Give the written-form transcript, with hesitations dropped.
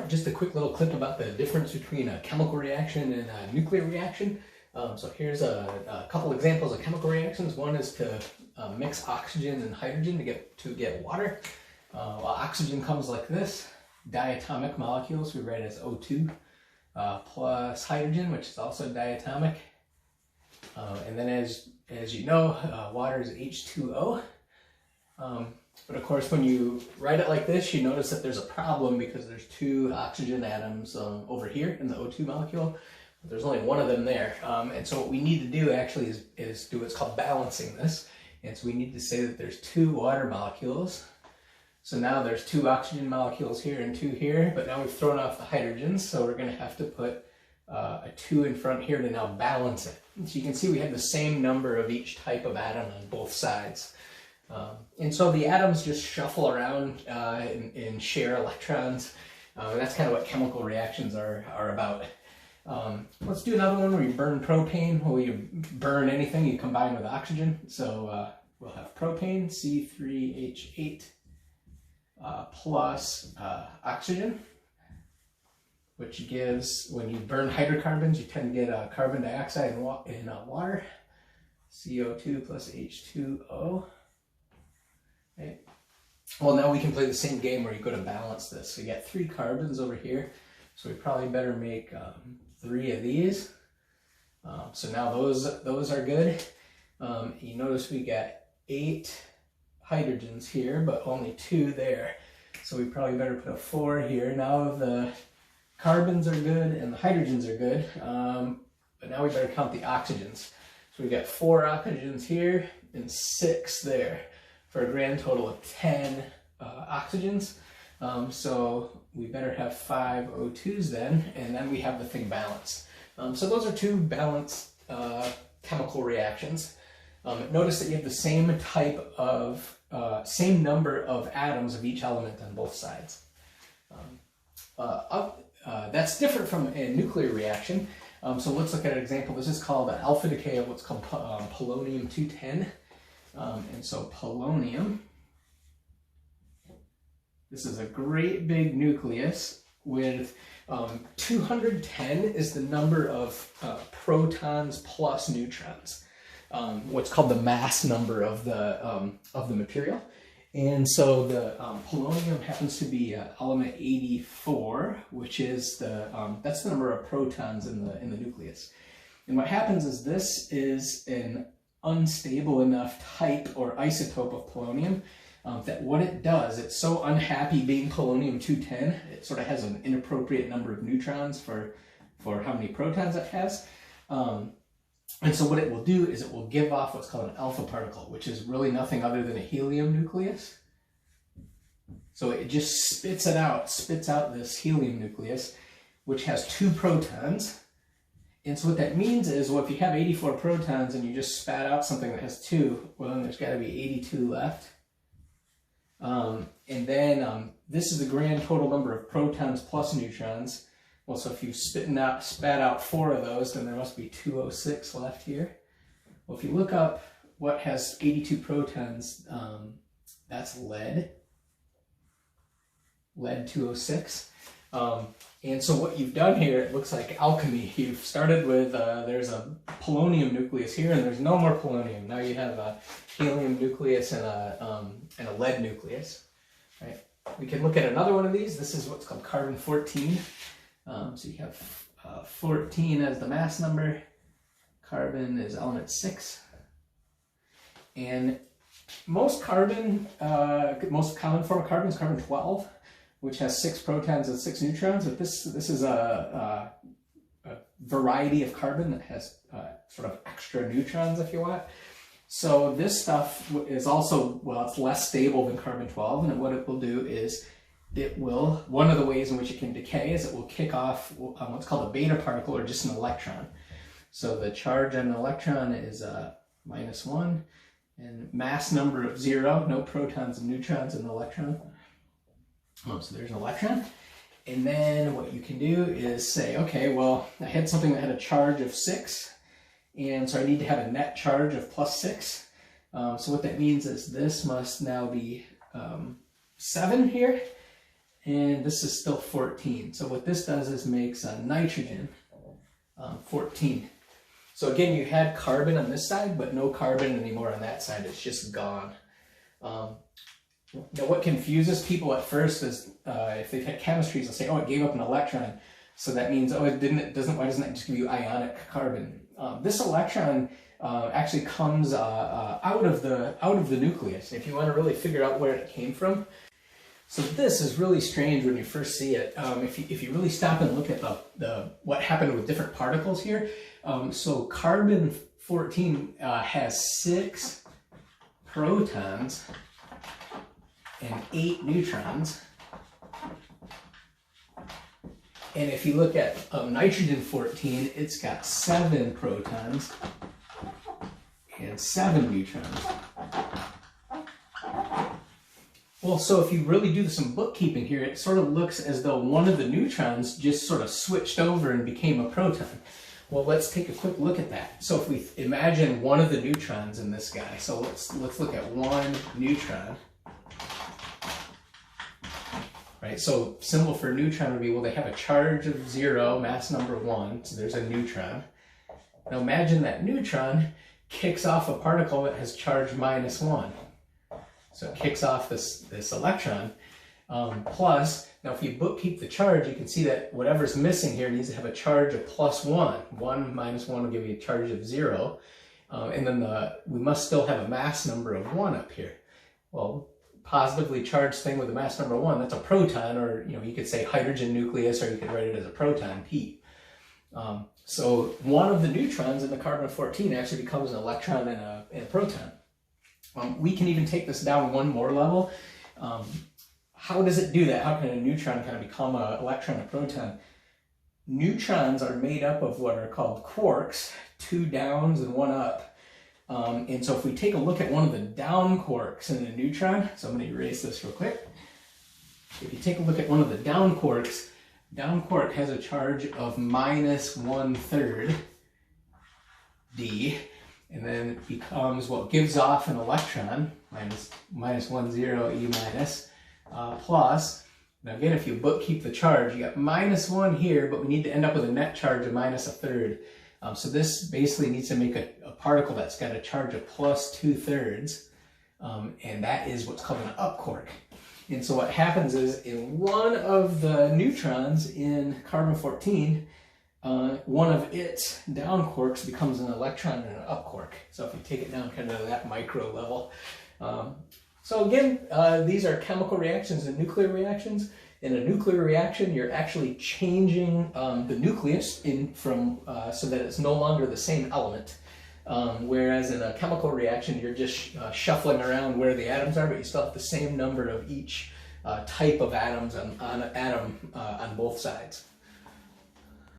just a quick little clip about the difference between a chemical reaction and a nuclear reaction. So here's a couple examples of chemical reactions. One is to mix oxygen and hydrogen to get water. Well, oxygen comes like this, diatomic molecules, we write as O2, plus hydrogen, which is also diatomic. And then as you know, water is H2O. But of course, when you write it like this, you notice that there's a problem because there's two oxygen atoms over here in the O2 molecule. But there's only one of them there. And so what we need to do actually is do what's called balancing this. And so we need to say that there's two water molecules. So now there's two oxygen molecules here and two here, but now we've thrown off the hydrogens. So we're going to have to put a 2 in front here to now balance it. So you can see we have the same number of each type of atom on both sides. And so the atoms just shuffle around and share electrons. That's kind of what chemical reactions are about. Let's do another one where you burn propane. Well, you burn anything you combine with oxygen. So we'll have propane, C3H8, plus oxygen, which gives, when you burn hydrocarbons, you tend to get carbon dioxide in water, CO2 plus H2O. Okay. Well, now we can play the same game where you go to balance this. So you got 3 carbons over here, so we probably better make 3 of these. So now those are good. You notice we got 8 hydrogens here, but only 2 there. So we probably better put a 4 here. Now the carbons are good and the hydrogens are good, but now we better count the oxygens. So we got 4 oxygens here and 6 there, for a grand total of 10 oxygens. So we better have 5 O2s then, and then we have the thing balanced. So those are 2 balanced chemical reactions. Notice that you have the same type of, same number of atoms of each element on both sides. That's different from a nuclear reaction. So let's look at an example. This is called an alpha decay of what's called polonium-210. And so polonium, this is a great big nucleus with 210 is the number of protons plus neutrons, what's called the mass number of the material. And so the polonium happens to be element 84, which is that's the number of protons in the nucleus. And what happens is this is an unstable enough type or isotope of polonium that what it does, it's so unhappy being polonium-210, it sort of has an inappropriate number of neutrons for how many protons it has. And so what it will do is it will give off what's called an alpha particle, which is really nothing other than a helium nucleus. So it just spits out this helium nucleus, which has 2 protons. And so what that means is, well, if you have 84 protons and you just spat out something that has 2, well, then there's got to be 82 left. And then this is the grand total number of protons plus neutrons. Well, so if you spat out 4 of those, then there must be 206 left here. Well, if you look up what has 82 protons, that's lead. Lead 206. And so what you've done here, it looks like alchemy. You've started with, there's a polonium nucleus here, and there's no more polonium. Now you have a helium nucleus and a lead nucleus. Right? We can look at another one of these. This is what's called carbon-14. So you have 14 as the mass number. Carbon is element 6. And most common form of carbon is carbon-12, which has 6 protons and 6 neutrons. But this is a variety of carbon that has sort of extra neutrons, if you want. So this stuff is also, well, it's less stable than carbon-12, and what it will do is one of the ways in which it can decay is it will kick off what's called a beta particle, or just an electron. So the charge on an electron is -1, and mass number of 0, no protons and neutrons in the electron. So there's an electron. And then what you can do is say, okay, well, I had something that had a charge of 6, and so I need to have a net charge of +6. So what that means is this must now be 7 here. and this is still 14. So what this does is makes nitrogen 14. So again, you had carbon on this side, but no carbon anymore on that side. It's just gone. Now what confuses people at first is if they've had chemistries, they'll say, oh, it gave up an electron. So that means, oh, why doesn't that just give you ionic carbon? This electron actually comes out of the nucleus. If you want to really figure out where it came from. So this is really strange when you first see it. If you really stop and look at what happened with different particles here. So carbon 14 has 6 protons and 8 neutrons. And if you look at nitrogen 14, it's got 7 protons and 7 neutrons. Well, so if you really do some bookkeeping here, it sort of looks as though one of the neutrons just sort of switched over and became a proton. Well, let's take a quick look at that. So if we imagine one of the neutrons in this guy, so let's look at one neutron. Right, so symbol for neutron would be, well, they have a charge of 0, mass number 1, so there's a neutron. Now imagine that neutron kicks off a particle that has charge -1. So it kicks off this electron, plus, now if you bookkeep the charge, you can see that whatever's missing here needs to have a charge of +1. 1 minus 1 will give you a charge of 0, and then we must still have a mass number of 1 up here. Well, positively charged thing with a mass number 1, that's a proton, or you could say hydrogen nucleus, or you could write it as a proton, P. So one of the neutrons in the carbon 14 actually becomes an electron and a proton. We can even take this down one more level. How does it do that? How can a neutron kind of become an electron and proton? Neutrons are made up of what are called quarks, 2 downs and 1 up. And so if we take a look at one of the down quarks in a neutron, so I'm going to erase this real quick. If you take a look at one of the down quarks, down quark has a charge of -1/3 d, and then it becomes what gives off an electron, -10 e minus, plus, now again, if you bookkeep the charge, you got -1 here, but we need to end up with a net charge of -1/3. So this basically needs to make a particle that's got a charge of +2/3, and that is what's called an up quark. And so what happens is, in one of the neutrons in carbon 14, one of its down quarks becomes an electron and an up quark. So if you take it down kind of to that micro level. So again, these are chemical reactions and nuclear reactions. In a nuclear reaction, you're actually changing the nucleus so that it's no longer the same element. Whereas in a chemical reaction, you're just shuffling around where the atoms are, but you still have the same number of each type of atoms on both sides.